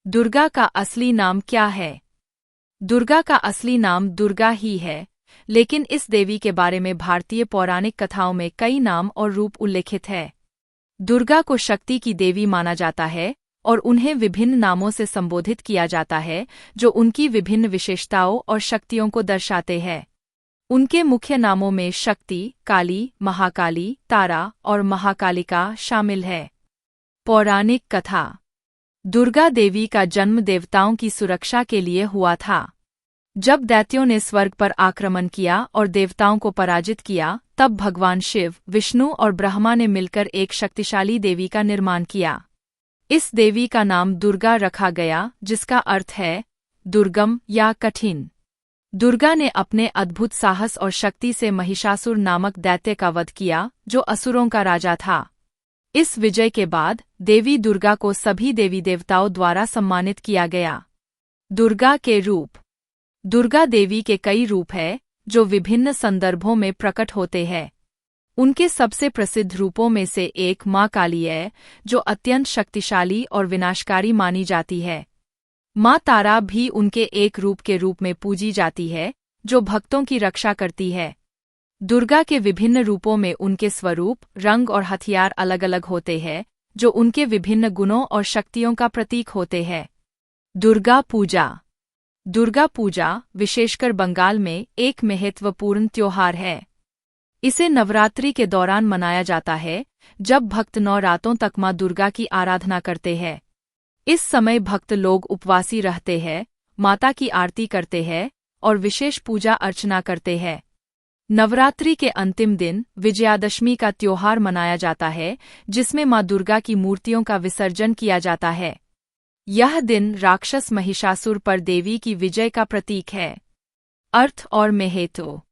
दुर्गा का असली नाम क्या है? दुर्गा का असली नाम दुर्गा ही है, लेकिन इस देवी के बारे में भारतीय पौराणिक कथाओं में कई नाम और रूप उल्लेखित है। दुर्गा को शक्ति की देवी माना जाता है और उन्हें विभिन्न नामों से संबोधित किया जाता है जो उनकी विभिन्न विशेषताओं और शक्तियों को दर्शाते हैं। उनके मुख्य नामों में शक्ति, काली, महाकाली, तारा और महाकालिका शामिल है। पौराणिक कथा। दुर्गा देवी का जन्म देवताओं की सुरक्षा के लिए हुआ था। जब दैत्यों ने स्वर्ग पर आक्रमण किया और देवताओं को पराजित किया, तब भगवान शिव, विष्णु और ब्रह्मा ने मिलकर एक शक्तिशाली देवी का निर्माण किया। इस देवी का नाम दुर्गा रखा गया, जिसका अर्थ है दुर्गम या कठिन। दुर्गा ने अपने अद्भुत साहस और शक्ति से महिषासुर नामक दैत्य का वध किया, जो असुरों का राजा था। इस विजय के बाद देवी दुर्गा को सभी देवी देवताओं द्वारा सम्मानित किया गया। दुर्गा के रूप। दुर्गा देवी के कई रूप हैं, जो विभिन्न संदर्भों में प्रकट होते हैं। उनके सबसे प्रसिद्ध रूपों में से एक माँ काली है, जो अत्यंत शक्तिशाली और विनाशकारी मानी जाती है। माँ तारा भी उनके एक रूप के रूप में पूजी जाती है, जो भक्तों की रक्षा करती है। दुर्गा के विभिन्न रूपों में उनके स्वरूप, रंग और हथियार अलग अलग होते हैं, जो उनके विभिन्न गुणों और शक्तियों का प्रतीक होते हैं। दुर्गा पूजा। दुर्गा पूजा, विशेषकर बंगाल में, एक महत्वपूर्ण त्योहार है। इसे नवरात्रि के दौरान मनाया जाता है, जब भक्त 9 रातों तक माँ दुर्गा की आराधना करते हैं। इस समय भक्त लोग उपवासी रहते हैं, माता की आरती करते हैं और विशेष पूजा अर्चना करते हैं। नवरात्रि के अंतिम दिन विजयादशमी का त्योहार मनाया जाता है, जिसमें माँ दुर्गा की मूर्तियों का विसर्जन किया जाता है। यह दिन राक्षस महिषासुर पर देवी की विजय का प्रतीक है। अर्थ और महत्व।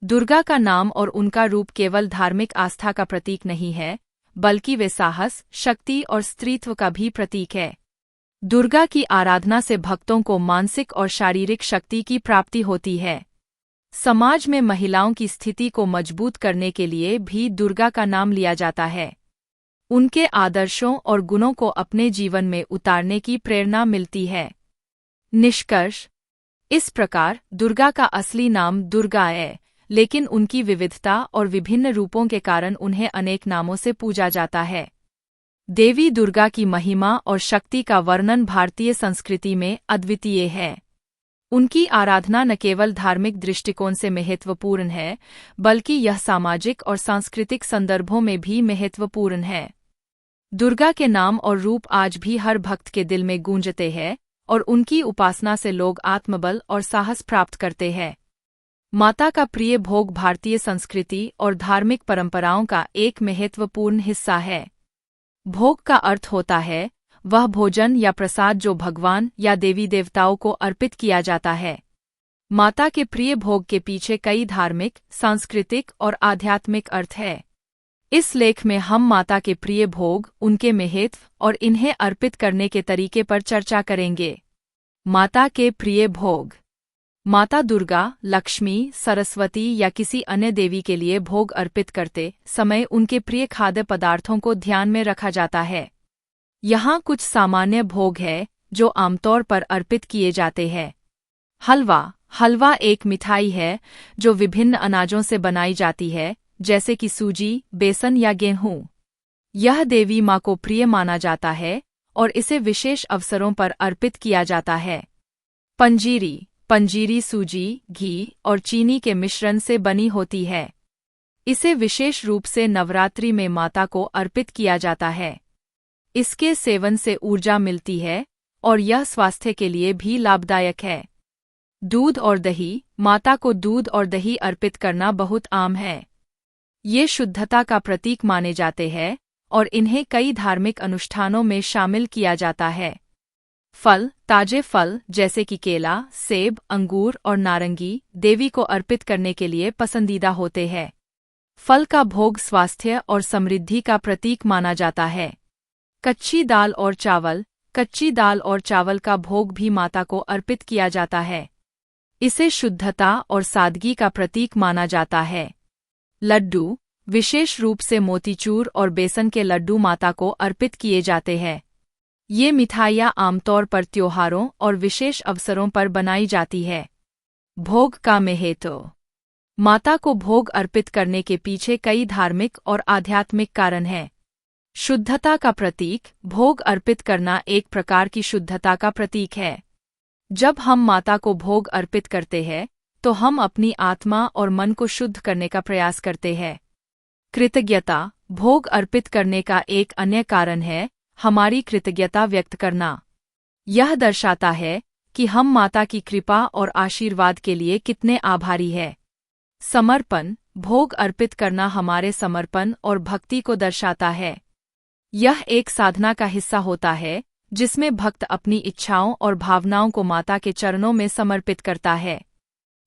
दुर्गा का नाम और उनका रूप केवल धार्मिक आस्था का प्रतीक नहीं है, बल्कि वे साहस, शक्ति और स्त्रीत्व का भी प्रतीक है। दुर्गा की आराधना से भक्तों को मानसिक और शारीरिक शक्ति की प्राप्ति होती है। समाज में महिलाओं की स्थिति को मजबूत करने के लिए भी दुर्गा का नाम लिया जाता है। उनके आदर्शों और गुणों को अपने जीवन में उतारने की प्रेरणा मिलती है। निष्कर्ष। इस प्रकार दुर्गा का असली नाम दुर्गा है, लेकिन उनकी विविधता और विभिन्न रूपों के कारण उन्हें अनेक नामों से पूजा जाता है। देवी दुर्गा की महिमा और शक्ति का वर्णन भारतीय संस्कृति में अद्वितीय है। उनकी आराधना न केवल धार्मिक दृष्टिकोण से महत्वपूर्ण है, बल्कि यह सामाजिक और सांस्कृतिक संदर्भों में भी महत्वपूर्ण है। दुर्गा के नाम और रूप आज भी हर भक्त के दिल में गूंजते हैं और उनकी उपासना से लोग आत्मबल और साहस प्राप्त करते हैं। माता का प्रिय भोग भारतीय संस्कृति और धार्मिक परंपराओं का एक महत्वपूर्ण हिस्सा है। भोग का अर्थ होता है वह भोजन या प्रसाद जो भगवान या देवी देवताओं को अर्पित किया जाता है। माता के प्रिय भोग के पीछे कई धार्मिक, सांस्कृतिक और आध्यात्मिक अर्थ है। इस लेख में हम माता के प्रिय भोग, उनके महत्व और इन्हें अर्पित करने के तरीके पर चर्चा करेंगे। माता के प्रिय भोग। माता दुर्गा, लक्ष्मी, सरस्वती या किसी अन्य देवी के लिए भोग अर्पित करते समय उनके प्रिय खाद्य पदार्थों को ध्यान में रखा जाता है। यहाँ कुछ सामान्य भोग है जो आमतौर पर अर्पित किए जाते हैं। हलवा। हलवा एक मिठाई है जो विभिन्न अनाजों से बनाई जाती है, जैसे कि सूजी, बेसन या गेहूं। यह देवी माँ को प्रिय माना जाता है और इसे विशेष अवसरों पर अर्पित किया जाता है। पंजीरी। पंजीरी सूजी, घी और चीनी के मिश्रण से बनी होती है। इसे विशेष रूप से नवरात्रि में माता को अर्पित किया जाता है। इसके सेवन से ऊर्जा मिलती है और यह स्वास्थ्य के लिए भी लाभदायक है। दूध और दही। माता को दूध और दही अर्पित करना बहुत आम है। ये शुद्धता का प्रतीक माने जाते हैं और इन्हें कई धार्मिक अनुष्ठानों में शामिल किया जाता है। फल। ताजे फल जैसे कि केला, सेब, अंगूर और नारंगी देवी को अर्पित करने के लिए पसंदीदा होते हैं। फल का भोग स्वास्थ्य और समृद्धि का प्रतीक माना जाता है। कच्ची दाल और चावल। कच्ची दाल और चावल का भोग भी माता को अर्पित किया जाता है। इसे शुद्धता और सादगी का प्रतीक माना जाता है। लड्डू। विशेष रूप से मोतीचूर और बेसन के लड्डू माता को अर्पित किए जाते हैं। ये मिठाइयाँ आमतौर पर त्योहारों और विशेष अवसरों पर बनाई जाती है। भोग का महत्व। माता को भोग अर्पित करने के पीछे कई धार्मिक और आध्यात्मिक कारण हैं। शुद्धता का प्रतीक। भोग अर्पित करना एक प्रकार की शुद्धता का प्रतीक है। जब हम माता को भोग अर्पित करते हैं तो हम अपनी आत्मा और मन को शुद्ध करने का प्रयास करते हैं। कृतज्ञता। भोग अर्पित करने का एक अन्य कारण है हमारी कृतज्ञता व्यक्त करना। यह दर्शाता है कि हम माता की कृपा और आशीर्वाद के लिए कितने आभारी हैं। समर्पण। भोग अर्पित करना हमारे समर्पण और भक्ति को दर्शाता है। यह एक साधना का हिस्सा होता है जिसमें भक्त अपनी इच्छाओं और भावनाओं को माता के चरणों में समर्पित करता है।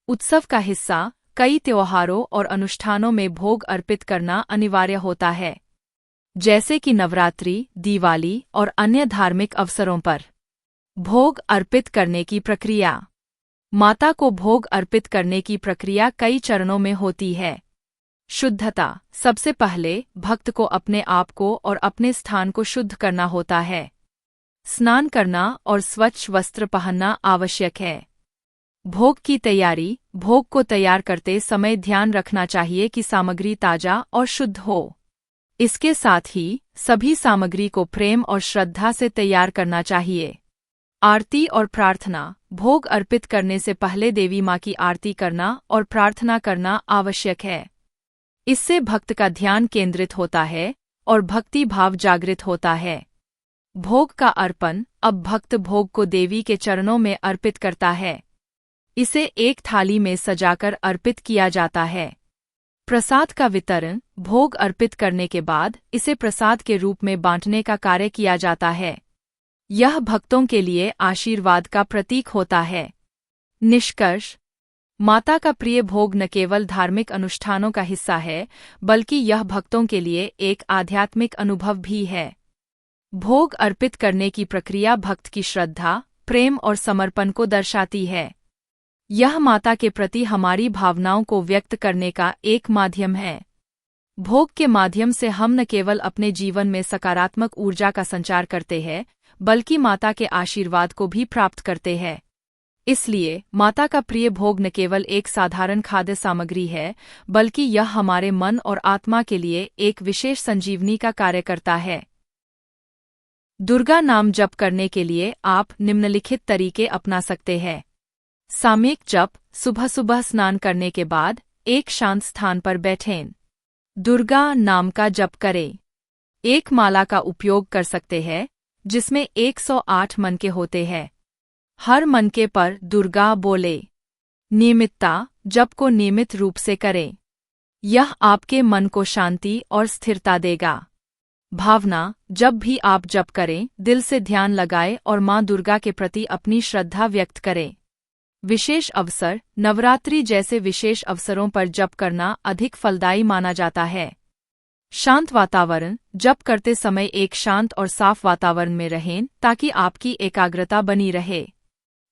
उत्सव का हिस्सा। कई त्योहारों और अनुष्ठानों में भोग अर्पित करना अनिवार्य होता है, जैसे कि नवरात्रि, दिवाली और अन्य धार्मिक अवसरों पर। भोग अर्पित करने की प्रक्रिया। माता को भोग अर्पित करने की प्रक्रिया कई चरणों में होती है। शुद्धता। सबसे पहले भक्त को अपने आप को और अपने स्थान को शुद्ध करना होता है। स्नान करना और स्वच्छ वस्त्र पहनना आवश्यक है। भोग की तैयारी। भोग को तैयार करते समय ध्यान रखना चाहिए कि सामग्री ताजा और शुद्ध हो। इसके साथ ही सभी सामग्री को प्रेम और श्रद्धा से तैयार करना चाहिए। आरती और प्रार्थना। भोग अर्पित करने से पहले देवी माँ की आरती करना और प्रार्थना करना आवश्यक है। इससे भक्त का ध्यान केंद्रित होता है और भक्ति भाव जागृत होता है। भोग का अर्पण। अब भक्त भोग को देवी के चरणों में अर्पित करता है। इसे एक थाली में सजाकर अर्पित किया जाता है। प्रसाद का वितरण। भोग अर्पित करने के बाद इसे प्रसाद के रूप में बांटने का कार्य किया जाता है। यह भक्तों के लिए आशीर्वाद का प्रतीक होता है। निष्कर्ष। माता का प्रिय भोग न केवल धार्मिक अनुष्ठानों का हिस्सा है, बल्कि यह भक्तों के लिए एक आध्यात्मिक अनुभव भी है। भोग अर्पित करने की प्रक्रिया भक्त की श्रद्धा, प्रेम और समर्पण को दर्शाती है। यह माता के प्रति हमारी भावनाओं को व्यक्त करने का एक माध्यम है। भोग के माध्यम से हम न केवल अपने जीवन में सकारात्मक ऊर्जा का संचार करते हैं, बल्कि माता के आशीर्वाद को भी प्राप्त करते हैं। इसलिए माता का प्रिय भोग न केवल एक साधारण खाद्य सामग्री है, बल्कि यह हमारे मन और आत्मा के लिए एक विशेष संजीवनी का कार्य करता है। दुर्गा नाम जप करने के लिए आप निम्नलिखित तरीके अपना सकते हैं। सामयिक जप। सुबह सुबह स्नान करने के बाद एक शांत स्थान पर बैठें। दुर्गा नाम का जप करें। एक माला का उपयोग कर सकते हैं जिसमें 108 मनके होते हैं। हर मनके पर दुर्गा बोले। नियमितता। जप को नियमित रूप से करें। यह आपके मन को शांति और स्थिरता देगा। भावना। जब भी आप जप करें, दिल से ध्यान लगाएं और माँ दुर्गा के प्रति अपनी श्रद्धा व्यक्त करें। विशेष अवसर। नवरात्रि जैसे विशेष अवसरों पर जप करना अधिक फलदायी माना जाता है। शांत वातावरण। जप करते समय एक शांत और साफ वातावरण में रहें ताकि आपकी एकाग्रता बनी रहे।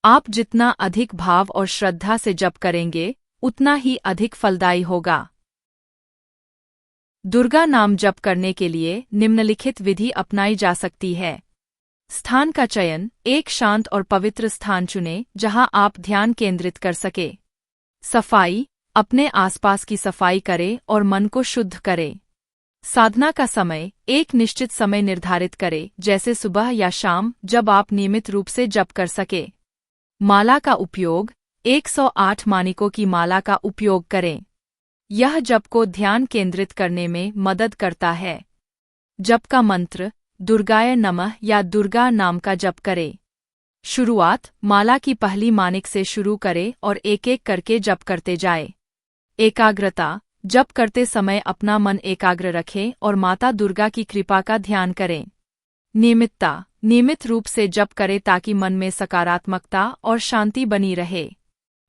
आप जितना अधिक भाव और श्रद्धा से जप करेंगे, उतना ही अधिक फलदायी होगा। दुर्गा नाम जप करने के लिए निम्नलिखित विधि अपनाई जा सकती है। स्थान का चयन। एक शांत और पवित्र स्थान चुनें जहां आप ध्यान केंद्रित कर सके। सफाई। अपने आसपास की सफाई करें और मन को शुद्ध करें। साधना का समय। एक निश्चित समय निर्धारित करें, जैसे सुबह या शाम, जब आप नियमित रूप से जप कर सके। माला का उपयोग। 108 मानिकों की माला का उपयोग करें। यह जप को ध्यान केंद्रित करने में मदद करता है। जप का मंत्र। दुर्गाय नमः या दुर्गा नाम का जप करें। शुरुआत। माला की पहली मानिक से शुरू करें और एक एक करके जप करते जाएं। एकाग्रता। जप करते समय अपना मन एकाग्र रखें और माता दुर्गा की कृपा का ध्यान करें। नियमितता। नियमित रूप से जप करें ताकि मन में सकारात्मकता और शांति बनी रहे।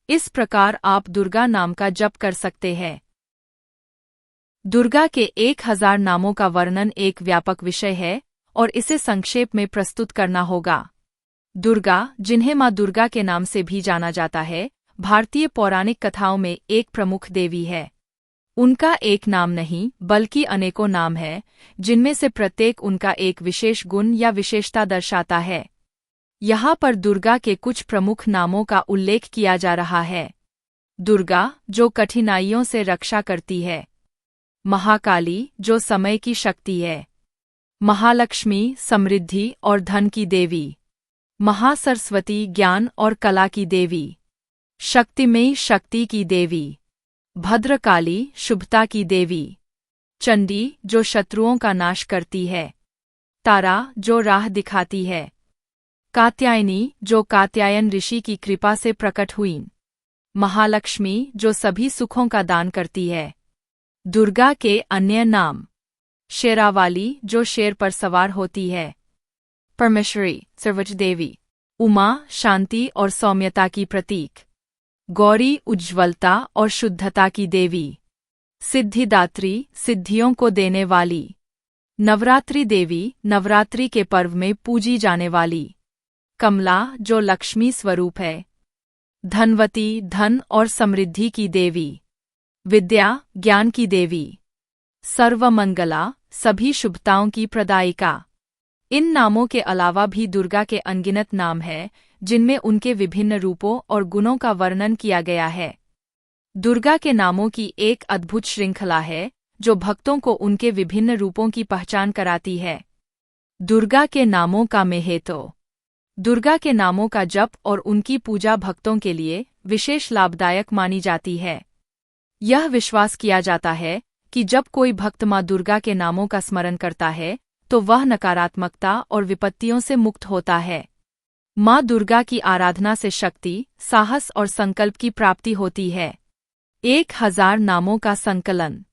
इस प्रकार आप दुर्गा नाम का जप कर सकते हैं। दुर्गा के 1000 नामों का वर्णन एक व्यापक विषय है और इसे संक्षेप में प्रस्तुत करना होगा। दुर्गा, जिन्हें माँ दुर्गा के नाम से भी जाना जाता है, भारतीय पौराणिक कथाओं में एक प्रमुख देवी है। उनका एक नाम नहीं बल्कि अनेकों नाम है, जिनमें से प्रत्येक उनका एक विशेष गुण या विशेषता दर्शाता है। यहाँ पर दुर्गा के कुछ प्रमुख नामों का उल्लेख किया जा रहा है। दुर्गा, जो कठिनाइयों से रक्षा करती है। महाकाली, जो समय की शक्ति है। महालक्ष्मी, समृद्धि और धन की देवी। महासरस्वती, ज्ञान और कला की देवी। शक्तिमयी, शक्ति की देवी। भद्रकाली, शुभता की देवी। चंडी, जो शत्रुओं का नाश करती है। तारा, जो राह दिखाती है। कात्यायनी, जो कात्यायन ऋषि की कृपा से प्रकट हुई। महालक्ष्मी, जो सभी सुखों का दान करती है। दुर्गा के अन्य नाम। शेरावाली, जो शेर पर सवार होती है। परमेश्वरी, सर्वज देवी। उमा, शांति और सौम्यता की प्रतीक। गौरी, उज्ज्वलता और शुद्धता की देवी। सिद्धिदात्री, सिद्धियों को देने वाली। नवरात्रि देवी, नवरात्रि के पर्व में पूजी जाने वाली। कमला, जो लक्ष्मी स्वरूप है। धनवती, धन और समृद्धि की देवी। विद्या, ज्ञान की देवी। सर्वमंगला, सभी शुभताओं की प्रदायिका। इन नामों के अलावा भी दुर्गा के अनगिनत नाम हैं, जिनमें उनके विभिन्न रूपों और गुणों का वर्णन किया गया है। दुर्गा के नामों की एक अद्भुत श्रृंखला है, जो भक्तों को उनके विभिन्न रूपों की पहचान कराती है। दुर्गा के नामों का महत्व। दुर्गा के नामों का जप और उनकी पूजा भक्तों के लिए विशेष लाभदायक मानी जाती है। यह विश्वास किया जाता है कि जब कोई भक्त माँ दुर्गा के नामों का स्मरण करता है, तो वह नकारात्मकता और विपत्तियों से मुक्त होता है। माँ दुर्गा की आराधना से शक्ति, साहस और संकल्प की प्राप्ति होती है। 1000 नामों का संकलन।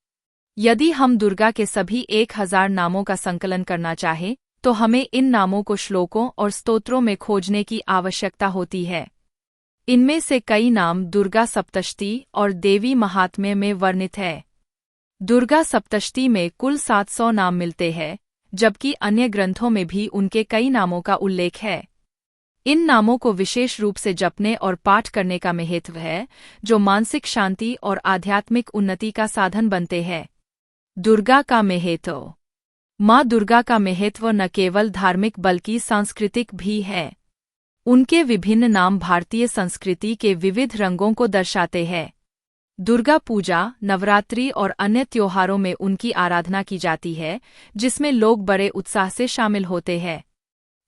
यदि हम दुर्गा के सभी 1000 नामों का संकलन करना चाहें, तो हमें इन नामों को श्लोकों और स्तोत्रों में खोजने की आवश्यकता होती है। इनमें से कई नाम दुर्गा सप्तशती और देवी महात्म्य में वर्णित है। दुर्गा सप्तशती में कुल 700 नाम मिलते हैं, जबकि अन्य ग्रंथों में भी उनके कई नामों का उल्लेख है। इन नामों को विशेष रूप से जपने और पाठ करने का महत्व है, जो मानसिक शांति और आध्यात्मिक उन्नति का साधन बनते हैं। दुर्गा का महत्व। माँ दुर्गा का महत्व न केवल धार्मिक बल्कि सांस्कृतिक भी है। उनके विभिन्न नाम भारतीय संस्कृति के विविध रंगों को दर्शाते हैं। दुर्गा पूजा, नवरात्रि और अन्य त्योहारों में उनकी आराधना की जाती है, जिसमें लोग बड़े उत्साह से शामिल होते हैं।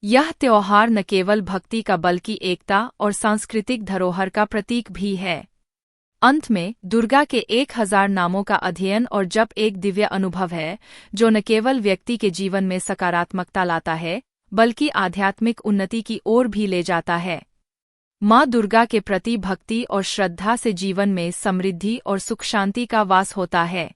यह त्योहार न केवल भक्ति का बल्कि एकता और सांस्कृतिक धरोहर का प्रतीक भी है। अंत में, दुर्गा के 1000 नामों का अध्ययन और जप एक दिव्य अनुभव है, जो न केवल व्यक्ति के जीवन में सकारात्मकता लाता है, बल्कि आध्यात्मिक उन्नति की ओर भी ले जाता है। माँ दुर्गा के प्रति भक्ति और श्रद्धा से जीवन में समृद्धि और सुख शांति का वास होता है।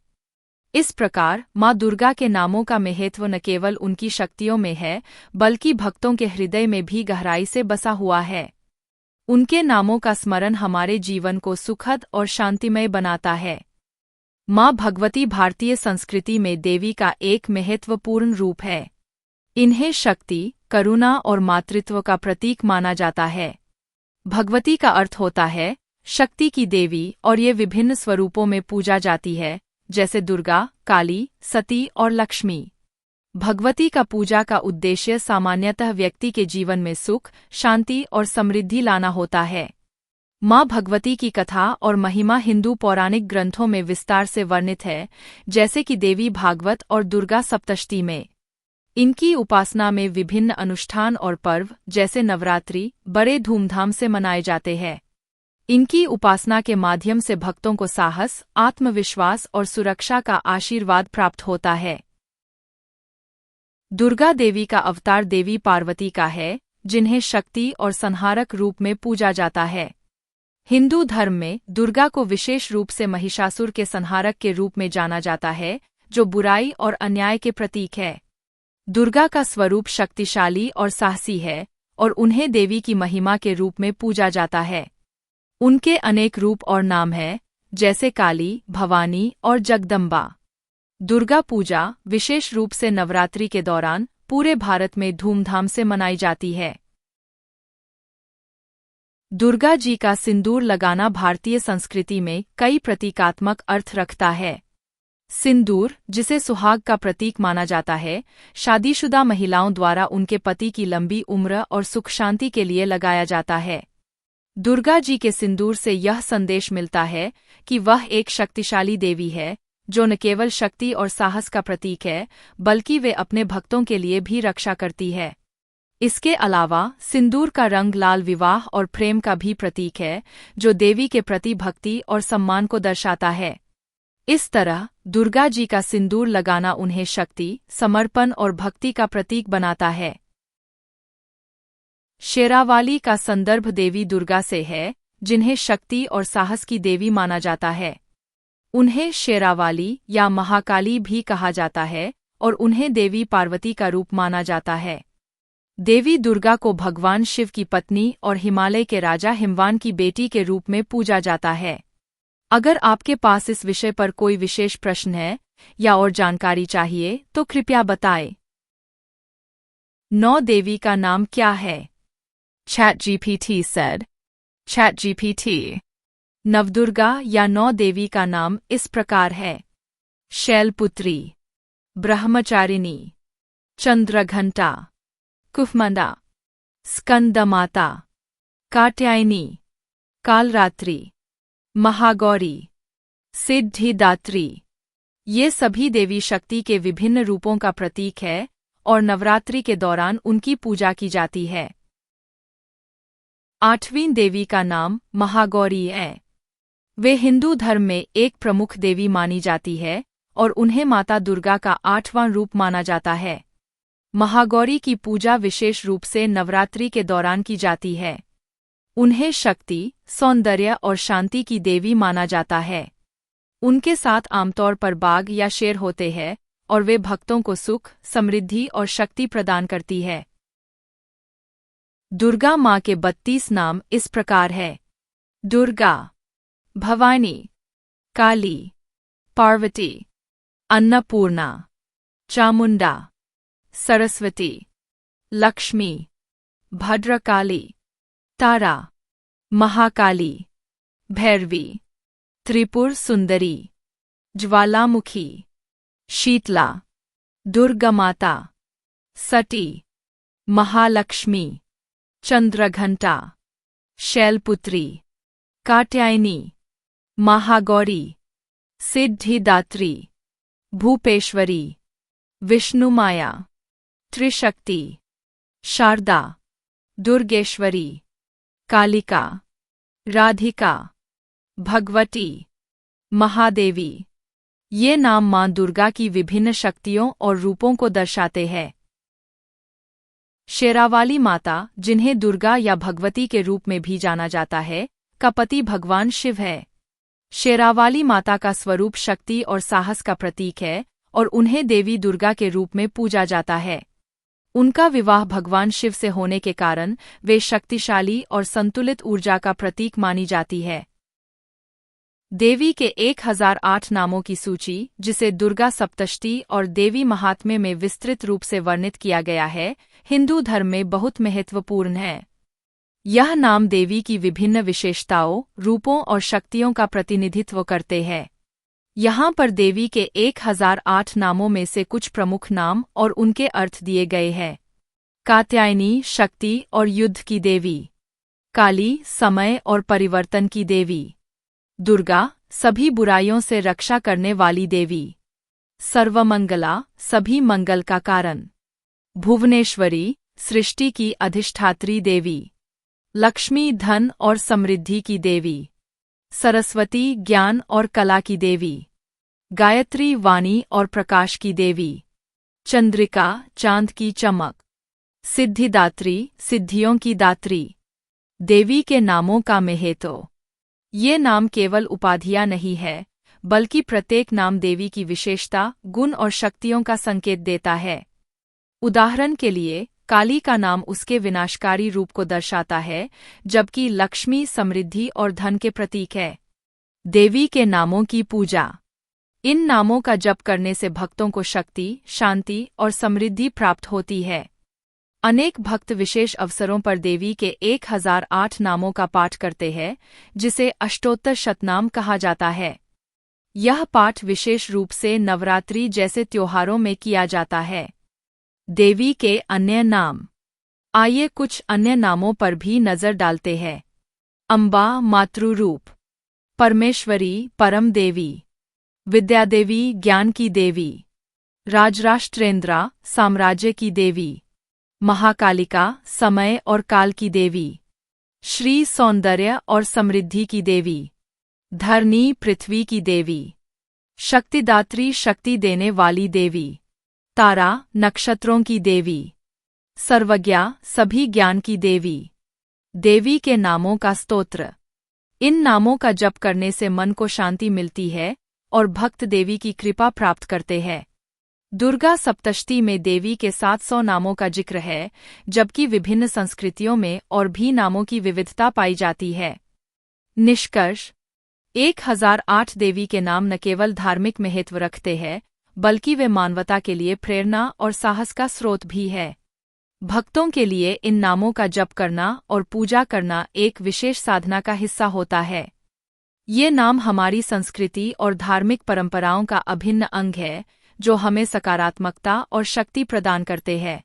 इस प्रकार माँ दुर्गा के नामों का महत्व न केवल उनकी शक्तियों में है, बल्कि भक्तों के हृदय में भी गहराई से बसा हुआ है। उनके नामों का स्मरण हमारे जीवन को सुखद और शांतिमय बनाता है। माँ भगवती भारतीय संस्कृति में देवी का एक महत्वपूर्ण रूप है। इन्हें शक्ति, करुणा और मातृत्व का प्रतीक माना जाता है। भगवती का अर्थ होता है शक्ति की देवी, और ये विभिन्न स्वरूपों में पूजा जाती है, जैसे दुर्गा, काली, सती और लक्ष्मी। भगवती का पूजा का उद्देश्य सामान्यतः व्यक्ति के जीवन में सुख, शांति और समृद्धि लाना होता है। माँ भगवती की कथा और महिमा हिंदू पौराणिक ग्रंथों में विस्तार से वर्णित है, जैसे कि देवी भागवत और दुर्गा सप्तशती में। इनकी उपासना में विभिन्न अनुष्ठान और पर्व, जैसे नवरात्रि, बड़े धूमधाम से मनाए जाते हैं। इनकी उपासना के माध्यम से भक्तों को साहस, आत्मविश्वास और सुरक्षा का आशीर्वाद प्राप्त होता है। दुर्गा देवी का अवतार देवी पार्वती का है, जिन्हें शक्ति और संहारक रूप में पूजा जाता है। हिंदू धर्म में दुर्गा को विशेष रूप से महिषासुर के संहारक के रूप में जाना जाता है, जो बुराई और अन्याय के प्रतीक है। दुर्गा का स्वरूप शक्तिशाली और साहसी है, और उन्हें देवी की महिमा के रूप में पूजा जाता है। उनके अनेक रूप और नाम हैं, जैसे काली, भवानी और जगदम्बा। दुर्गा पूजा विशेष रूप से नवरात्रि के दौरान पूरे भारत में धूमधाम से मनाई जाती है। दुर्गा जी का सिंदूर लगाना भारतीय संस्कृति में कई प्रतीकात्मक अर्थ रखता है। सिंदूर, जिसे सुहाग का प्रतीक माना जाता है, शादीशुदा महिलाओं द्वारा उनके पति की लंबी उम्र और सुख शांति के लिए लगाया जाता है। दुर्गा जी के सिंदूर से यह संदेश मिलता है कि वह एक शक्तिशाली देवी है, जो न केवल शक्ति और साहस का प्रतीक है, बल्कि वे अपने भक्तों के लिए भी रक्षा करती है। इसके अलावा सिंदूर का रंग लाल विवाह और प्रेम का भी प्रतीक है, जो देवी के प्रति भक्ति और सम्मान को दर्शाता है। इस तरह दुर्गा जी का सिंदूर लगाना उन्हें शक्ति, समर्पण और भक्ति का प्रतीक बनाता है। शेरावाली का संदर्भ देवी दुर्गा से है, जिन्हें शक्ति और साहस की देवी माना जाता है। उन्हें शेरावाली या महाकाली भी कहा जाता है और उन्हें देवी पार्वती का रूप माना जाता है। देवी दुर्गा को भगवान शिव की पत्नी और हिमालय के राजा हिमवान की बेटी के रूप में पूजा जाता है। अगर आपके पास इस विषय पर कोई विशेष प्रश्न है या और जानकारी चाहिए तो कृपया बताएं। 9 देवी का नाम क्या है? ChatGPT said. ChatGPT. नवदुर्गा या 9 देवी का नाम इस प्रकार है: शैलपुत्री, ब्रह्मचारिणी, चंद्रघंटा, कुफमंडा, स्कंदमाता, कात्यायनी, कालरात्रि, महागौरी, सिद्धिदात्री। ये सभी देवी शक्ति के विभिन्न रूपों का प्रतीक है और नवरात्रि के दौरान उनकी पूजा की जाती है। 8वीं देवी का नाम महागौरी है। वे हिंदू धर्म में एक प्रमुख देवी मानी जाती है और उन्हें माता दुर्गा का 8वां रूप माना जाता है। महागौरी की पूजा विशेष रूप से नवरात्रि के दौरान की जाती है। उन्हें शक्ति, सौंदर्य और शांति की देवी माना जाता है। उनके साथ आमतौर पर बाघ या शेर होते हैं और वे भक्तों को सुख, समृद्धि और शक्ति प्रदान करती है। दुर्गा माँ के 32 नाम इस प्रकार है: दुर्गा, भवानी, काली, पार्वती, अन्नपूर्णा, चामुंडा, सरस्वती, लक्ष्मी, भद्रकाली, तारा, महाकाली, भैरवी, त्रिपुर सुंदरी, ज्वालामुखी, शीतला, दुर्गा माता, सती, महालक्ष्मी, चंद्रघंटा, शैलपुत्री, कात्यायनी, महागौरी, सिद्धिदात्री, भूपेश्वरी, विष्णुमाया, त्रिशक्ति, शारदा, दुर्गेश्वरी, कालिका, राधिका, भगवती, महादेवी। ये नाम मां दुर्गा की विभिन्न शक्तियों और रूपों को दर्शाते हैं। शेरावाली माता, जिन्हें दुर्गा या भगवती के रूप में भी जाना जाता है, का पति भगवान शिव है। शेरावाली माता का स्वरूप शक्ति और साहस का प्रतीक है और उन्हें देवी दुर्गा के रूप में पूजा जाता है। उनका विवाह भगवान शिव से होने के कारण वे शक्तिशाली और संतुलित ऊर्जा का प्रतीक मानी जाती है। देवी के 1008 नामों की सूची, जिसे दुर्गा सप्तशती और देवी महात्म्य में विस्तृत रूप से वर्णित किया गया है, हिंदू धर्म में बहुत महत्वपूर्ण है। यह नाम देवी की विभिन्न विशेषताओं, रूपों और शक्तियों का प्रतिनिधित्व करते हैं। यहाँ पर देवी के 1008 नामों में से कुछ प्रमुख नाम और उनके अर्थ दिए गए हैं। कात्यायनी, शक्ति और युद्ध की देवी। काली, समय और परिवर्तन की देवी। दुर्गा, सभी बुराइयों से रक्षा करने वाली देवी। सर्वमंगला, सभी मंगल का कारण। भुवनेश्वरी, सृष्टि की अधिष्ठात्री देवी। लक्ष्मी, धन और समृद्धि की देवी। सरस्वती, ज्ञान और कला की देवी। गायत्री, वाणी और प्रकाश की देवी। चंद्रिका, चांद की चमक। सिद्धिदात्री, सिद्धियों की दात्री। देवी के नामों का महत्व। ये नाम केवल उपाधियां नहीं है, बल्कि प्रत्येक नाम देवी की विशेषता, गुण और शक्तियों का संकेत देता है। उदाहरण के लिए, काली का नाम उसके विनाशकारी रूप को दर्शाता है, जबकि लक्ष्मी समृद्धि और धन के प्रतीक है। देवी के नामों की पूजा। इन नामों का जप करने से भक्तों को शक्ति, शांति और समृद्धि प्राप्त होती है। अनेक भक्त विशेष अवसरों पर देवी के 1008 नामों का पाठ करते हैं, जिसे अष्टोत्तर शतनाम कहा जाता है। यह पाठ विशेष रूप से नवरात्रि जैसे त्योहारों में किया जाता है। देवी के अन्य नाम। आइए कुछ अन्य नामों पर भी नजर डालते हैं। अम्बा मातृरूप, परमेश्वरी परम देवी, विद्यादेवी ज्ञान की देवी, राजराष्ट्रेंद्रा साम्राज्य की देवी, महाकालिका समय और काल की देवी, श्री सौंदर्य और समृद्धि की देवी, धरणी पृथ्वी की देवी, शक्तिदात्री शक्ति देने वाली देवी, तारा नक्षत्रों की देवी, सर्वज्ञा सभी ज्ञान की देवी। देवी के नामों का स्तोत्र। इन नामों का जप करने से मन को शांति मिलती है और भक्त देवी की कृपा प्राप्त करते हैं। दुर्गा सप्तशती में देवी के 700 नामों का जिक्र है, जबकि विभिन्न संस्कृतियों में और भी नामों की विविधता पाई जाती है। निष्कर्ष 1008 देवी के नाम न केवल धार्मिक महत्व रखते हैं, बल्कि वे मानवता के लिए प्रेरणा और साहस का स्रोत भी है। भक्तों के लिए इन नामों का जप करना और पूजा करना एक विशेष साधना का हिस्सा होता है। ये नाम हमारी संस्कृति और धार्मिक परंपराओं का अभिन्न अंग है, जो हमें सकारात्मकता और शक्ति प्रदान करते हैं।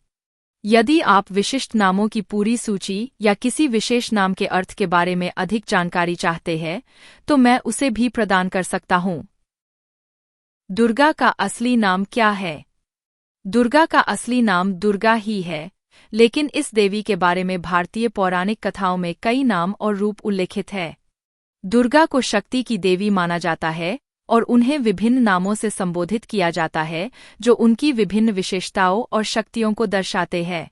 यदि आप विशिष्ट नामों की पूरी सूची या किसी विशेष नाम के अर्थ के बारे में अधिक जानकारी चाहते हैं, तो मैं उसे भी प्रदान कर सकता हूँ। दुर्गा का असली नाम क्या है? दुर्गा का असली नाम दुर्गा ही है, लेकिन इस देवी के बारे में भारतीय पौराणिक कथाओं में कई नाम और रूप उल्लेखित है। दुर्गा को शक्ति की देवी माना जाता है और उन्हें विभिन्न नामों से संबोधित किया जाता है, जो उनकी विभिन्न विशेषताओं और शक्तियों को दर्शाते हैं।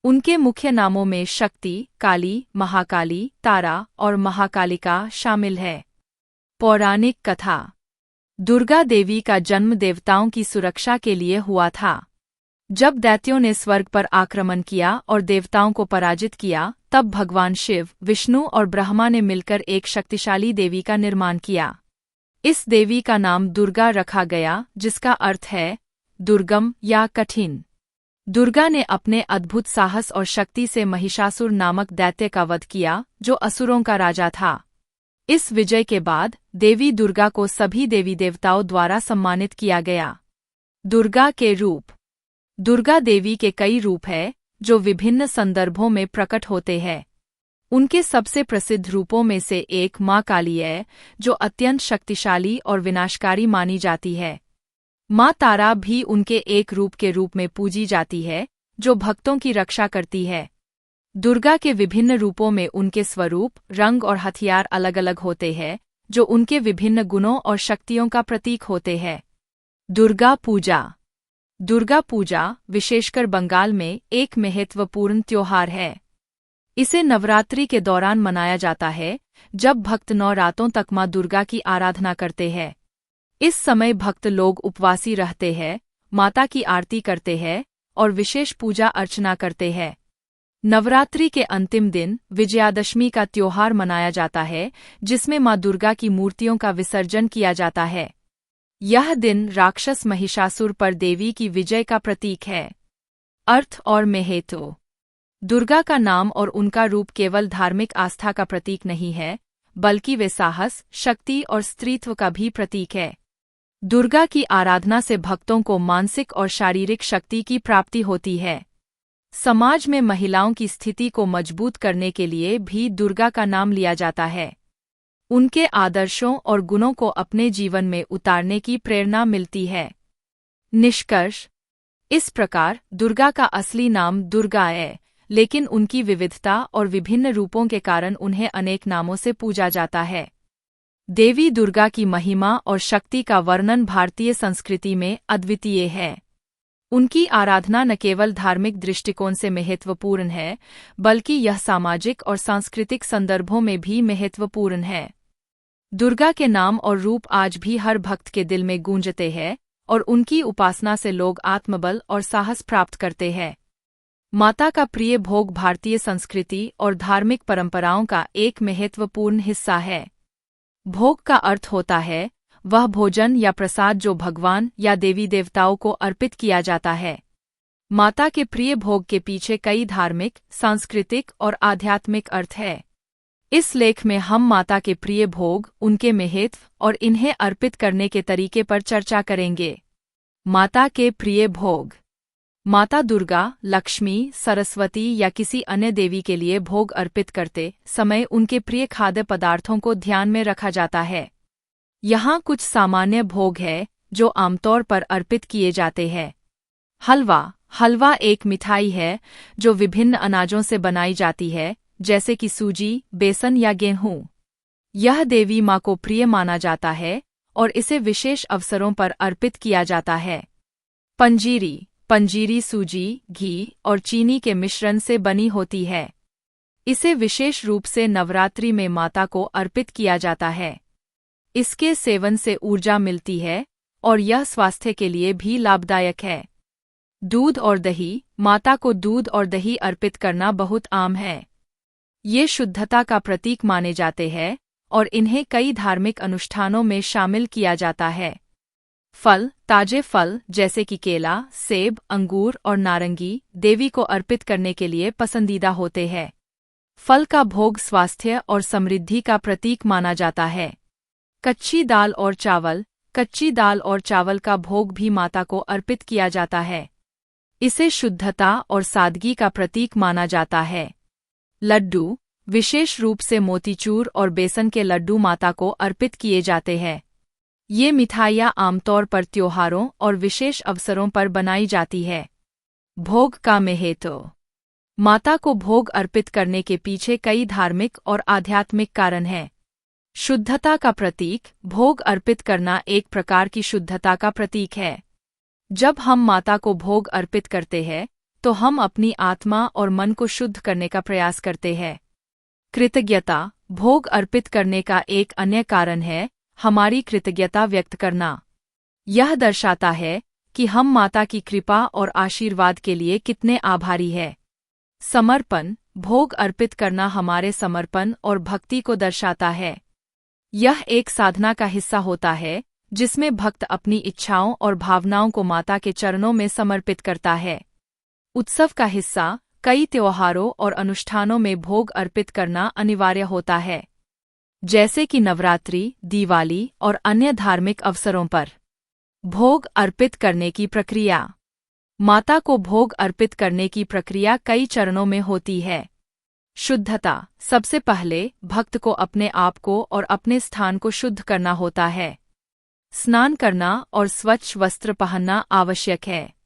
उनके मुख्य नामों में शक्ति, काली, महाकाली, तारा और महाकालिका शामिल है। पौराणिक कथा। दुर्गा देवी का जन्म देवताओं की सुरक्षा के लिए हुआ था। जब दैत्यों ने स्वर्ग पर आक्रमण किया और देवताओं को पराजित किया, तब भगवान शिव, विष्णु और ब्रह्मा ने मिलकर एक शक्तिशाली देवी का निर्माण किया। इस देवी का नाम दुर्गा रखा गया, जिसका अर्थ है दुर्गम या कठिन। दुर्गा ने अपने अद्भुत साहस और शक्ति से महिषासुर नामक दैत्य का वध किया, जो असुरों का राजा था। इस विजय के बाद देवी दुर्गा को सभी देवी देवताओं द्वारा सम्मानित किया गया। दुर्गा के रूप। दुर्गा देवी के कई रूप हैं, जो विभिन्न संदर्भों में प्रकट होते हैं। उनके सबसे प्रसिद्ध रूपों में से एक माँ काली है, जो अत्यंत शक्तिशाली और विनाशकारी मानी जाती है। माँ तारा भी उनके एक रूप के रूप में पूजी जाती है, जो भक्तों की रक्षा करती है। दुर्गा के विभिन्न रूपों में उनके स्वरूप, रंग और हथियार अलग अलग होते हैं, जो उनके विभिन्न गुणों और शक्तियों का प्रतीक होते हैं। दुर्गा पूजा। दुर्गा पूजा विशेषकर बंगाल में एक महत्वपूर्ण त्योहार है। इसे नवरात्रि के दौरान मनाया जाता है, जब भक्त 9 रातों तक माँ दुर्गा की आराधना करते हैं। इस समय भक्त लोग उपवासी रहते हैं, माता की आरती करते हैं और विशेष पूजा अर्चना करते हैं। नवरात्रि के अंतिम दिन विजयादशमी का त्योहार मनाया जाता है, जिसमें माँ दुर्गा की मूर्तियों का विसर्जन किया जाता है। यह दिन राक्षस महिषासुर पर देवी की विजय का प्रतीक है। अर्थ और महत्व। दुर्गा का नाम और उनका रूप केवल धार्मिक आस्था का प्रतीक नहीं है, बल्कि वे साहस, शक्ति और स्त्रीत्व का भी प्रतीक है। दुर्गा की आराधना से भक्तों को मानसिक और शारीरिक शक्ति की प्राप्ति होती है। समाज में महिलाओं की स्थिति को मजबूत करने के लिए भी दुर्गा का नाम लिया जाता है। उनके आदर्शों और गुणों को अपने जीवन में उतारने की प्रेरणा मिलती है। निष्कर्ष। इस प्रकार दुर्गा का असली नाम दुर्गा है, लेकिन उनकी विविधता और विभिन्न रूपों के कारण उन्हें अनेक नामों से पूजा जाता है। देवी दुर्गा की महिमा और शक्ति का वर्णन भारतीय संस्कृति में अद्वितीय है। उनकी आराधना न केवल धार्मिक दृष्टिकोण से महत्वपूर्ण है, बल्कि यह सामाजिक और सांस्कृतिक संदर्भों में भी महत्वपूर्ण है। दुर्गा के नाम और रूप आज भी हर भक्त के दिल में गूंजते हैं और उनकी उपासना से लोग आत्मबल और साहस प्राप्त करते हैं। माता का प्रिय भोग भारतीय संस्कृति और धार्मिक परंपराओं का एक महत्वपूर्ण हिस्सा है। भोग का अर्थ होता है वह भोजन या प्रसाद जो भगवान या देवी देवताओं को अर्पित किया जाता है। माता के प्रिय भोग के पीछे कई धार्मिक, सांस्कृतिक और आध्यात्मिक अर्थ है। इस लेख में हम माता के प्रिय भोग, उनके महत्व और इन्हें अर्पित करने के तरीके पर चर्चा करेंगे। माता के प्रिय भोग। माता दुर्गा, लक्ष्मी, सरस्वती या किसी अन्य देवी के लिए भोग अर्पित करते समय उनके प्रिय खाद्य पदार्थों को ध्यान में रखा जाता है। यहाँ कुछ सामान्य भोग है जो आमतौर पर अर्पित किए जाते हैं। हलवा। हलवा एक मिठाई है जो विभिन्न अनाजों से बनाई जाती है, जैसे कि सूजी, बेसन या गेहूं। यह देवी माँ को प्रिय माना जाता है और इसे विशेष अवसरों पर अर्पित किया जाता है। पंजीरी। पंजीरी सूजी, घी और चीनी के मिश्रण से बनी होती है। इसे विशेष रूप से नवरात्रि में माता को अर्पित किया जाता है। इसके सेवन से ऊर्जा मिलती है और यह स्वास्थ्य के लिए भी लाभदायक है। दूध और दही। माता को दूध और दही अर्पित करना बहुत आम है। ये शुद्धता का प्रतीक माने जाते हैं और इन्हें कई धार्मिक अनुष्ठानों में शामिल किया जाता है। फल। ताजे फल जैसे कि केला, सेब, अंगूर और नारंगी देवी को अर्पित करने के लिए पसंदीदा होते हैं। फल का भोग स्वास्थ्य और समृद्धि का प्रतीक माना जाता है। कच्ची दाल और चावल। कच्ची दाल और चावल का भोग भी माता को अर्पित किया जाता है। इसे शुद्धता और सादगी का प्रतीक माना जाता है। लड्डू। विशेष रूप से मोतीचूर और बेसन के लड्डू माता को अर्पित किए जाते हैं। ये मिठाइयाँ आमतौर पर त्योहारों और विशेष अवसरों पर बनाई जाती है। भोग का महत्व। माता को भोग अर्पित करने के पीछे कई धार्मिक और आध्यात्मिक कारण हैं। शुद्धता का प्रतीक। भोग अर्पित करना एक प्रकार की शुद्धता का प्रतीक है। जब हम माता को भोग अर्पित करते हैं तो हम अपनी आत्मा और मन को शुद्ध करने का प्रयास करते हैं। कृतज्ञता। भोग अर्पित करने का एक अन्य कारण है हमारी कृतज्ञता व्यक्त करना। यह दर्शाता है कि हम माता की कृपा और आशीर्वाद के लिए कितने आभारी हैं। समर्पण। भोग अर्पित करना हमारे समर्पण और भक्ति को दर्शाता है। यह एक साधना का हिस्सा होता है जिसमें भक्त अपनी इच्छाओं और भावनाओं को माता के चरणों में समर्पित करता है। उत्सव का हिस्सा। कई त्योहारों और अनुष्ठानों में भोग अर्पित करना अनिवार्य होता है, जैसे कि नवरात्रि, दिवाली और अन्य धार्मिक अवसरों पर। भोग अर्पित करने की प्रक्रिया। माता को भोग अर्पित करने की प्रक्रिया कई चरणों में होती है। शुद्धता। सबसे पहले भक्त को अपने आप को और अपने स्थान को शुद्ध करना होता है। स्नान करना और स्वच्छ वस्त्र पहनना आवश्यक है।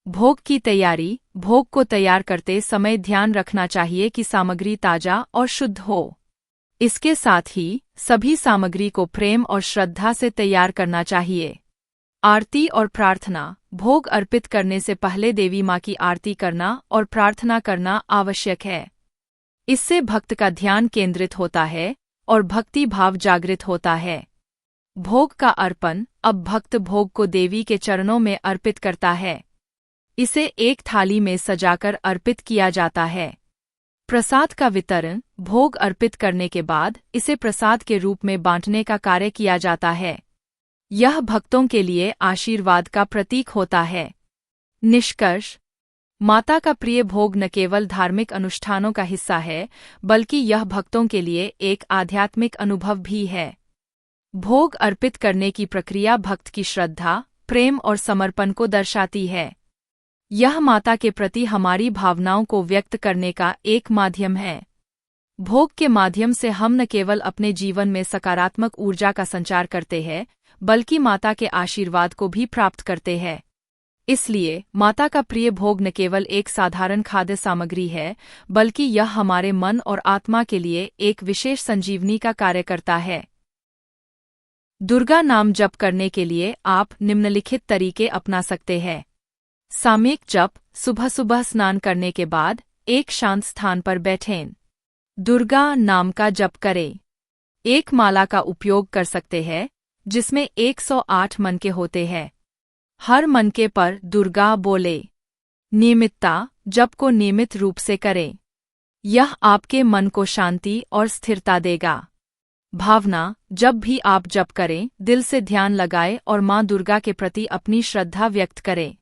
भोग की तैयारी। भोग को तैयार करते समय ध्यान रखना चाहिए कि सामग्री ताजा और शुद्ध हो। इसके साथ ही सभी सामग्री को प्रेम और श्रद्धा से तैयार करना चाहिए। आरती और प्रार्थना। भोग अर्पित करने से पहले देवी माँ की आरती करना और प्रार्थना करना आवश्यक है। इससे भक्त का ध्यान केंद्रित होता है और भक्ति भाव जागृत होता है। भोग का अर्पण। अब भक्त भोग को देवी के चरणों में अर्पित करता है। इसे एक थाली में सजाकर अर्पित किया जाता है। प्रसाद का वितरण। भोग अर्पित करने के बाद इसे प्रसाद के रूप में बांटने का कार्य किया जाता है। यह भक्तों के लिए आशीर्वाद का प्रतीक होता है। निष्कर्ष। माता का प्रिय भोग न केवल धार्मिक अनुष्ठानों का हिस्सा है, बल्कि यह भक्तों के लिए एक आध्यात्मिक अनुभव भी है। भोग अर्पित करने की प्रक्रिया भक्त की श्रद्धा, प्रेम और समर्पण को दर्शाती है। यह माता के प्रति हमारी भावनाओं को व्यक्त करने का एक माध्यम है। भोग के माध्यम से हम न केवल अपने जीवन में सकारात्मक ऊर्जा का संचार करते हैं, बल्कि माता के आशीर्वाद को भी प्राप्त करते हैं। इसलिए माता का प्रिय भोग न केवल एक साधारण खाद्य सामग्री है, बल्कि यह हमारे मन और आत्मा के लिए एक विशेष संजीवनी का कार्य करता है। दुर्गा नाम जप करने के लिए आप निम्नलिखित तरीके अपना सकते हैं। सामयिक जप। सुबह सुबह स्नान करने के बाद एक शांत स्थान पर बैठें। दुर्गा नाम का जप करें। एक माला का उपयोग कर सकते हैं जिसमें 108 मनके होते हैं। हर मनके पर दुर्गा बोले। नियमितता। जप को नियमित रूप से करें। यह आपके मन को शांति और स्थिरता देगा। भावना। जब भी आप जप करें, दिल से ध्यान लगाएं और माँ दुर्गा के प्रति अपनी श्रद्धा व्यक्त करें।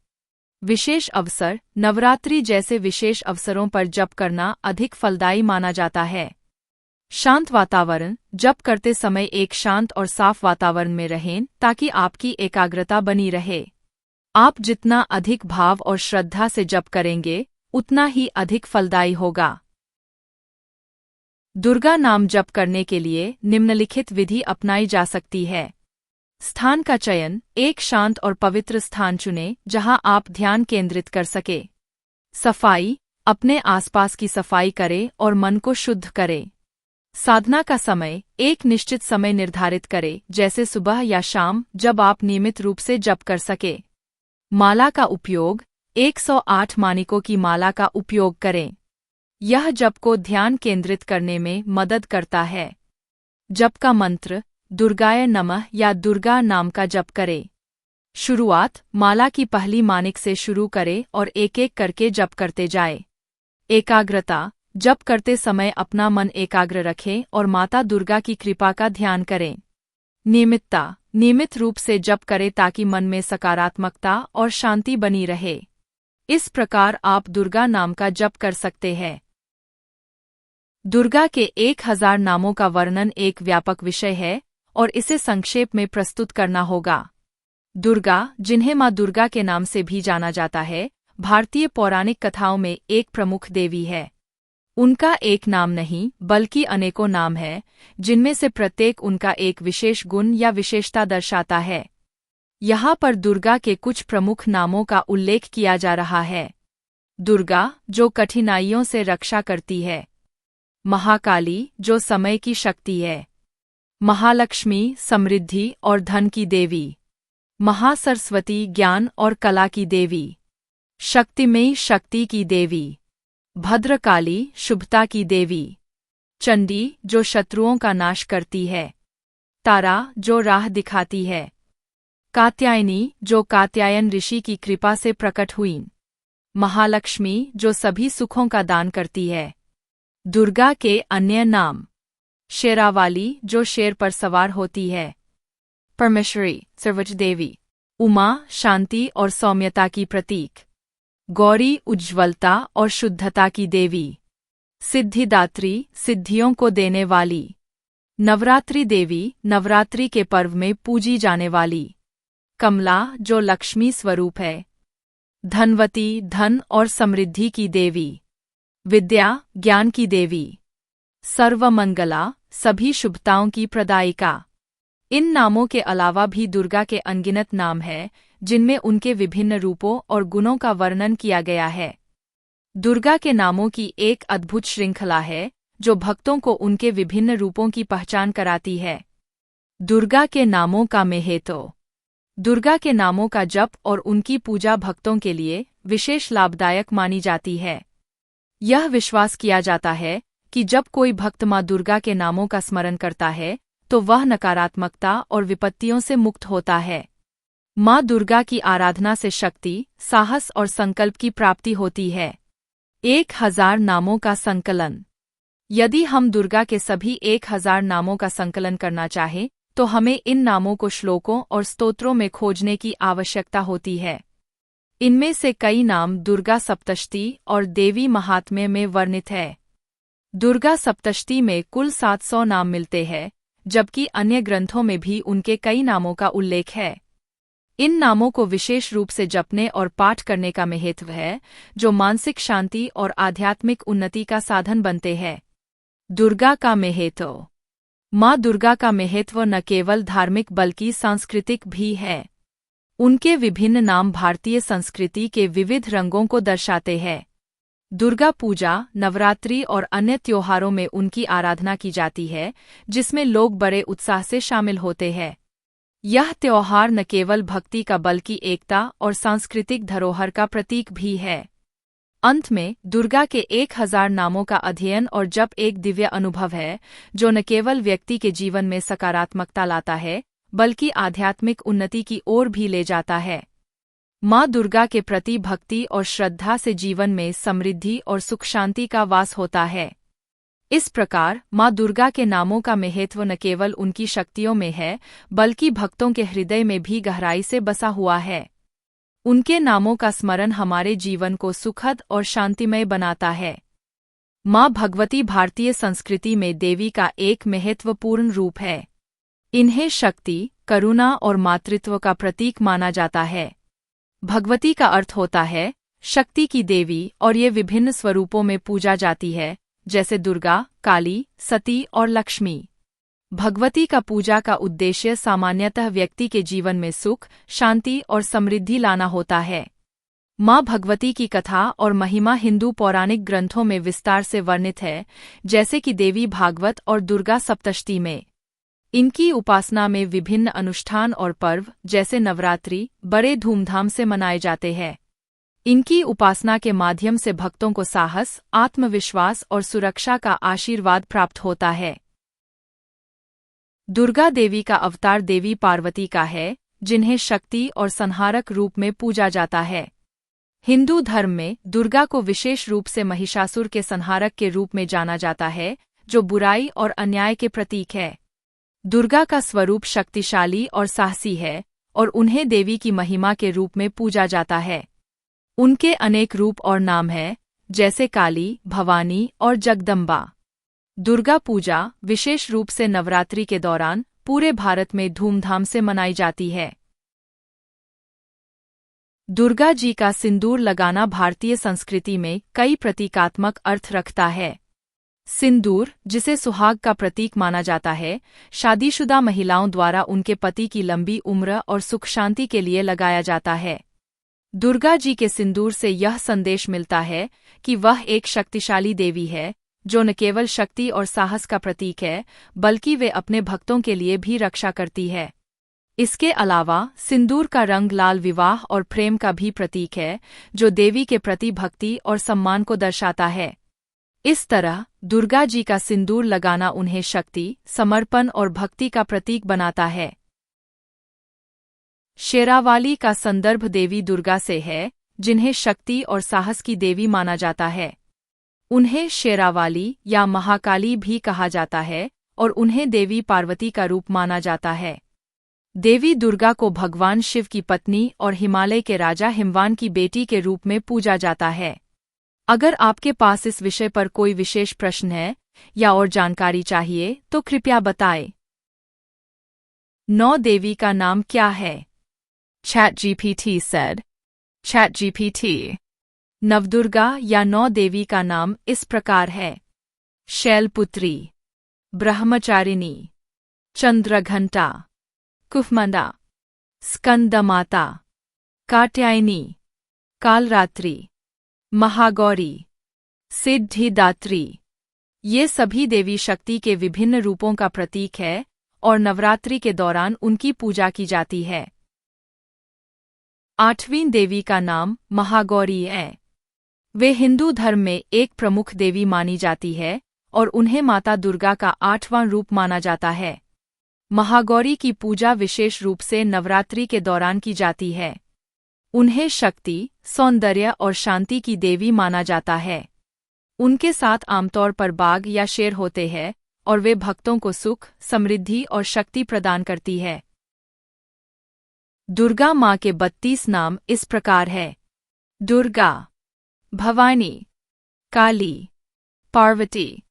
विशेष अवसर। नवरात्रि जैसे विशेष अवसरों पर जप करना अधिक फलदायी माना जाता है। शांत वातावरण, जप करते समय एक शांत और साफ वातावरण में रहें ताकि आपकी एकाग्रता बनी रहे। आप जितना अधिक भाव और श्रद्धा से जप करेंगे, उतना ही अधिक फलदायी होगा। दुर्गा नाम जप करने के लिए निम्नलिखित विधि अपनाई जा सकती है। स्थान का चयन, एक शांत और पवित्र स्थान चुनें जहां आप ध्यान केंद्रित कर सके। सफाई, अपने आसपास की सफाई करें और मन को शुद्ध करें। साधना का समय, एक निश्चित समय निर्धारित करें जैसे सुबह या शाम जब आप नियमित रूप से जप कर सके। माला का उपयोग, 108 मानिकों की माला का उपयोग करें। यह जप को ध्यान केंद्रित करने में मदद करता है। जप का मंत्र, दुर्गाय नमः या दुर्गा नाम का जप करें। शुरुआत, माला की पहली मानिक से शुरू करें और एक एक करके जप करते जाएं। एकाग्रता, जप करते समय अपना मन एकाग्र रखें और माता दुर्गा की कृपा का ध्यान करें। नियमितता, नियमित रूप से जप करें ताकि मन में सकारात्मकता और शांति बनी रहे। इस प्रकार आप दुर्गा नाम का जप कर सकते हैं। दुर्गा के 1000 नामों का वर्णन एक व्यापक विषय है और इसे संक्षेप में प्रस्तुत करना होगा। दुर्गा, जिन्हें माँ दुर्गा के नाम से भी जाना जाता है, भारतीय पौराणिक कथाओं में एक प्रमुख देवी है। उनका एक नाम नहीं बल्कि अनेकों नाम हैं, जिनमें से प्रत्येक उनका एक विशेष गुण या विशेषता दर्शाता है। यहाँ पर दुर्गा के कुछ प्रमुख नामों का उल्लेख किया जा रहा है। दुर्गा, जो कठिनाइयों से रक्षा करती है। महाकाली, जो समय की शक्ति है। महालक्ष्मी, समृद्धि और धन की देवी। महासरस्वती, ज्ञान और कला की देवी। शक्तिमयी, शक्ति की देवी। भद्रकाली, शुभता की देवी। चंडी, जो शत्रुओं का नाश करती है। तारा, जो राह दिखाती है। कात्यायनी, जो कात्यायन ऋषि की कृपा से प्रकट हुई। महालक्ष्मी, जो सभी सुखों का दान करती है। दुर्गा के अन्य नाम, शेरावाली, जो शेर पर सवार होती है। परमेश्वरी, सर्वोच्च देवी। उमा, शांति और सौम्यता की प्रतीक। गौरी, उज्ज्वलता और शुद्धता की देवी। सिद्धिदात्री, सिद्धियों को देने वाली। नवरात्रि देवी, नवरात्रि के पर्व में पूजी जाने वाली। कमला, जो लक्ष्मी स्वरूप है। धनवती, धन और समृद्धि की देवी। विद्या, ज्ञान की देवी। सर्वमंगला, सभी शुभताओं की प्रदायिका। इन नामों के अलावा भी दुर्गा के अनगिनत नाम हैं, जिनमें उनके विभिन्न रूपों और गुणों का वर्णन किया गया है। दुर्गा के नामों की एक अद्भुत श्रृंखला है, जो भक्तों को उनके विभिन्न रूपों की पहचान कराती है। दुर्गा के नामों का महत्व। दुर्गा के नामों का जप और उनकी पूजा भक्तों के लिए विशेष लाभदायक मानी जाती है। यह विश्वास किया जाता है कि जब कोई भक्त माँ दुर्गा के नामों का स्मरण करता है, तो वह नकारात्मकता और विपत्तियों से मुक्त होता है। माँ दुर्गा की आराधना से शक्ति, साहस और संकल्प की प्राप्ति होती है। 1000 नामों का संकलन। यदि हम दुर्गा के सभी 1000 नामों का संकलन करना चाहें, तो हमें इन नामों को श्लोकों और स्तोत्रों में खोजने की आवश्यकता होती है। इनमें से कई नाम दुर्गा सप्तशती और देवी महात्म्य में वर्णित है। दुर्गा सप्तशती में कुल 700 नाम मिलते हैं, जबकि अन्य ग्रंथों में भी उनके कई नामों का उल्लेख है। इन नामों को विशेष रूप से जपने और पाठ करने का महत्व है, जो मानसिक शांति और आध्यात्मिक उन्नति का साधन बनते हैं। दुर्गा का महत्व। माँ दुर्गा का महत्व न केवल धार्मिक बल्कि सांस्कृतिक भी है। उनके विभिन्न नाम भारतीय संस्कृति के विविध रंगों को दर्शाते हैं। दुर्गा पूजा, नवरात्रि और अन्य त्योहारों में उनकी आराधना की जाती है, जिसमें लोग बड़े उत्साह से शामिल होते हैं। यह त्योहार न केवल भक्ति का बल्कि एकता और सांस्कृतिक धरोहर का प्रतीक भी है। अंत में, दुर्गा के 1000 नामों का अध्ययन और जप एक दिव्य अनुभव है, जो न केवल व्यक्ति के जीवन में सकारात्मकता लाता है, बल्कि आध्यात्मिक उन्नति की ओर भी ले जाता है। माँ दुर्गा के प्रति भक्ति और श्रद्धा से जीवन में समृद्धि और सुख शांति का वास होता है। इस प्रकार, माँ दुर्गा के नामों का महत्व न केवल उनकी शक्तियों में है, बल्कि भक्तों के हृदय में भी गहराई से बसा हुआ है। उनके नामों का स्मरण हमारे जीवन को सुखद और शांतिमय बनाता है। माँ भगवती भारतीय संस्कृति में देवी का एक महत्वपूर्ण रूप है। इन्हें शक्ति, करुणा और मातृत्व का प्रतीक माना जाता है। भगवती का अर्थ होता है शक्ति की देवी और ये विभिन्न स्वरूपों में पूजा जाती है, जैसे दुर्गा, काली, सती और लक्ष्मी। भगवती का पूजा का उद्देश्य सामान्यतः व्यक्ति के जीवन में सुख, शांति और समृद्धि लाना होता है। माँ भगवती की कथा और महिमा हिंदू पौराणिक ग्रंथों में विस्तार से वर्णित है, जैसे कि देवी भागवत और दुर्गा सप्तशती में। इनकी उपासना में विभिन्न अनुष्ठान और पर्व, जैसे नवरात्रि, बड़े धूमधाम से मनाए जाते हैं। इनकी उपासना के माध्यम से भक्तों को साहस, आत्मविश्वास और सुरक्षा का आशीर्वाद प्राप्त होता है। दुर्गा देवी का अवतार देवी पार्वती का है, जिन्हें शक्ति और संहारक रूप में पूजा जाता है। हिंदू धर्म में दुर्गा को विशेष रूप से महिषासुर के संहारक के रूप में जाना जाता है, जो बुराई और अन्याय के प्रतीक है। दुर्गा का स्वरूप शक्तिशाली और साहसी है और उन्हें देवी की महिमा के रूप में पूजा जाता है। उनके अनेक रूप और नाम हैं, जैसे काली, भवानी और जगदम्बा। दुर्गा पूजा विशेष रूप से नवरात्रि के दौरान पूरे भारत में धूमधाम से मनाई जाती है। दुर्गा जी का सिंदूर लगाना भारतीय संस्कृति में कई प्रतीकात्मक अर्थ रखता है। सिंदूर, जिसे सुहाग का प्रतीक माना जाता है, शादीशुदा महिलाओं द्वारा उनके पति की लंबी उम्र और सुख शांति के लिए लगाया जाता है। दुर्गा जी के सिंदूर से यह संदेश मिलता है कि वह एक शक्तिशाली देवी है, जो न केवल शक्ति और साहस का प्रतीक है, बल्कि वे अपने भक्तों के लिए भी रक्षा करती है। इसके अलावा सिंदूर का रंग लाल विवाह और प्रेम का भी प्रतीक है, जो देवी के प्रति भक्ति और सम्मान को दर्शाता है। इस तरह दुर्गा जी का सिंदूर लगाना उन्हें शक्ति, समर्पण और भक्ति का प्रतीक बनाता है। शेरावाली का संदर्भ देवी दुर्गा से है, जिन्हें शक्ति और साहस की देवी माना जाता है। उन्हें शेरावाली या महाकाली भी कहा जाता है और उन्हें देवी पार्वती का रूप माना जाता है। देवी दुर्गा को भगवान शिव की पत्नी और हिमालय के राजा हिमवान की बेटी के रूप में पूजा जाता है। अगर आपके पास इस विषय पर कोई विशेष प्रश्न है या और जानकारी चाहिए तो कृपया बताएं। 9 देवी का नाम क्या है? ChatGPT said. ChatGPT. नवदुर्गा या 9 देवी का नाम इस प्रकार है: शैलपुत्री, ब्रह्मचारिणी, चंद्रघंटा, कुफमंडा, स्कंदमाता, कात्यायनी, कालरात्रि, महागौरी, सिद्धिदात्री। ये सभी देवी शक्ति के विभिन्न रूपों का प्रतीक है और नवरात्रि के दौरान उनकी पूजा की जाती है। 8वीं देवी का नाम महागौरी है। वे हिंदू धर्म में एक प्रमुख देवी मानी जाती है और उन्हें माता दुर्गा का 8वां रूप माना जाता है। महागौरी की पूजा विशेष रूप से नवरात्रि के दौरान की जाती है। उन्हें शक्ति, सौंदर्य और शांति की देवी माना जाता है। उनके साथ आमतौर पर बाघ या शेर होते हैं और वे भक्तों को सुख, समृद्धि और शक्ति प्रदान करती है। दुर्गा माँ के 32 नाम इस प्रकार है: दुर्गा, भवानी, काली, पार्वती,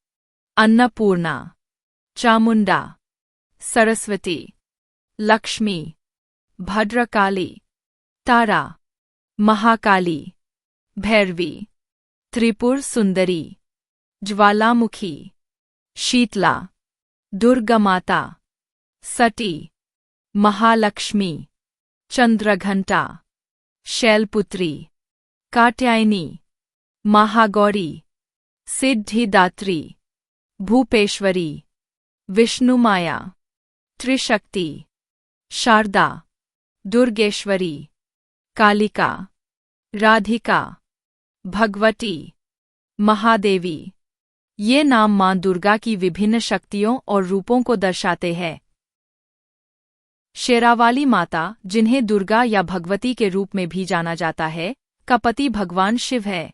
अन्नपूर्णा, चामुंडा, सरस्वती, लक्ष्मी, भद्रकाली, तारा, महाकाली, भैरवी, त्रिपुर सुंदरी, ज्वालामुखी, शीतला, दुर्गा माता, सती, महालक्ष्मी, चंद्रघंटा, शैलपुत्री, कात्यायनी, महागौरी, सिद्धिदात्री, भूपेश्वरी, विष्णुमाया, त्रिशक्ति, शारदा, दुर्गेश्वरी, कालिका, राधिका, भगवती, महादेवी। ये नाम मां दुर्गा की विभिन्न शक्तियों और रूपों को दर्शाते हैं। शेरावाली माता, जिन्हें दुर्गा या भगवती के रूप में भी जाना जाता है, का पति भगवान शिव है।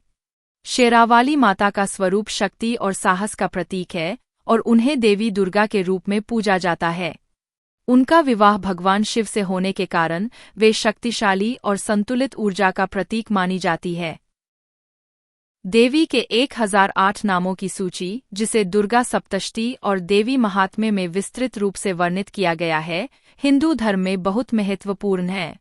शेरावाली माता का स्वरूप शक्ति और साहस का प्रतीक है और उन्हें देवी दुर्गा के रूप में पूजा जाता है। उनका विवाह भगवान शिव से होने के कारण वे शक्तिशाली और संतुलित ऊर्जा का प्रतीक मानी जाती है। देवी के 1008 नामों की सूची, जिसे दुर्गा सप्तशती और देवी महात्म्य में विस्तृत रूप से वर्णित किया गया है, हिंदू धर्म में बहुत महत्वपूर्ण है।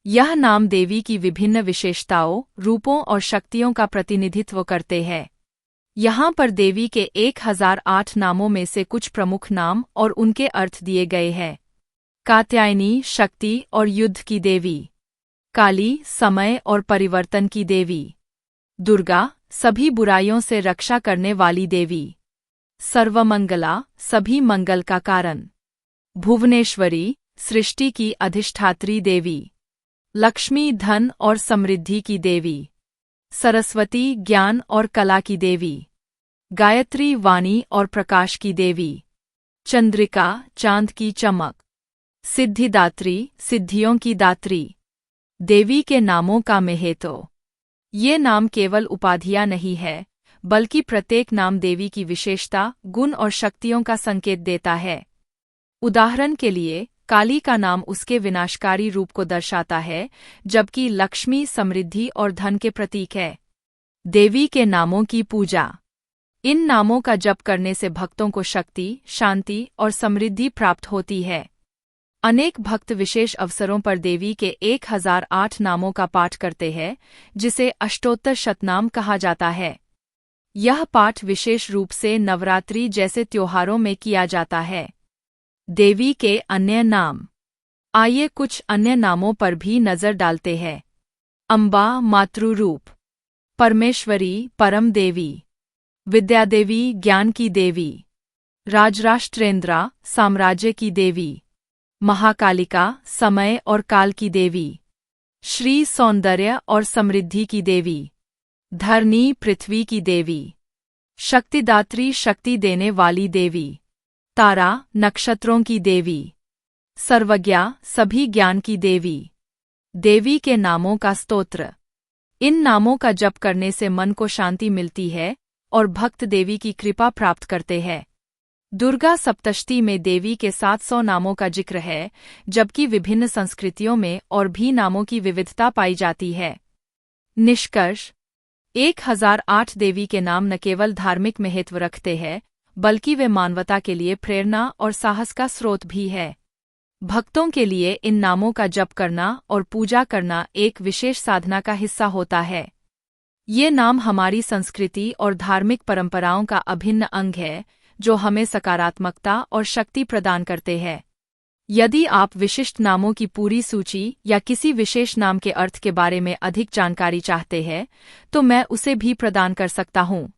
यह नाम देवी की विभिन्न विशेषताओं, रूपों और शक्तियों का प्रतिनिधित्व करते हैं। यहाँ पर देवी के 1008 नामों में से कुछ प्रमुख नाम और उनके अर्थ दिए गए हैं। कात्यायनी, शक्ति और युद्ध की देवी। काली, समय और परिवर्तन की देवी। दुर्गा, सभी बुराइयों से रक्षा करने वाली देवी। सर्वमंगला, सभी मंगल का कारण। भुवनेश्वरी, सृष्टि की अधिष्ठात्री देवी। लक्ष्मी, धन और समृद्धि की देवी। सरस्वती, ज्ञान और कला की देवी। गायत्री, वाणी और प्रकाश की देवी। चंद्रिका, चांद की चमक। सिद्धिदात्री, सिद्धियों की दात्री। देवी के नामों का महत्व। ये नाम केवल उपाधियां नहीं है, बल्कि प्रत्येक नाम देवी की विशेषता, गुण और शक्तियों का संकेत देता है। उदाहरण के लिए, काली का नाम उसके विनाशकारी रूप को दर्शाता है, जबकि लक्ष्मी समृद्धि और धन के प्रतीक है। देवी के नामों की पूजा। इन नामों का जप करने से भक्तों को शक्ति, शांति और समृद्धि प्राप्त होती है। अनेक भक्त विशेष अवसरों पर देवी के 1008 नामों का पाठ करते हैं, जिसे अष्टोत्तर शतनाम कहा जाता है। यह पाठ विशेष रूप से नवरात्रि जैसे त्योहारों में किया जाता है। देवी के अन्य नाम। आइए कुछ अन्य नामों पर भी नजर डालते हैं। अम्बा, मातृरूप। परमेश्वरी, परम देवी। विद्यादेवी, ज्ञान की देवी। राजराष्ट्रेंद्रा, साम्राज्य की देवी। महाकालिका, समय और काल की देवी। श्री, सौंदर्य और समृद्धि की देवी। धरणी, पृथ्वी की देवी। शक्तिदात्री, शक्ति देने वाली देवी। तारा, नक्षत्रों की देवी। सर्वज्ञा, सभी ज्ञान की देवी। देवी के नामों का स्तोत्र। इन नामों का जप करने से मन को शांति मिलती है और भक्त देवी की कृपा प्राप्त करते हैं। दुर्गा सप्तशती में देवी के 700 नामों का जिक्र है, जबकि विभिन्न संस्कृतियों में और भी नामों की विविधता पाई जाती है। निष्कर्ष: 1008 देवी के नाम न केवल धार्मिक महत्व रखते हैं, बल्कि वे मानवता के लिए प्रेरणा और साहस का स्रोत भी है। भक्तों के लिए इन नामों का जप करना और पूजा करना एक विशेष साधना का हिस्सा होता है। ये नाम हमारी संस्कृति और धार्मिक परंपराओं का अभिन्न अंग है, जो हमें सकारात्मकता और शक्ति प्रदान करते हैं। यदि आप विशिष्ट नामों की पूरी सूची या किसी विशेष नाम के अर्थ के बारे में अधिक जानकारी चाहते हैं, तो मैं उसे भी प्रदान कर सकता हूँ।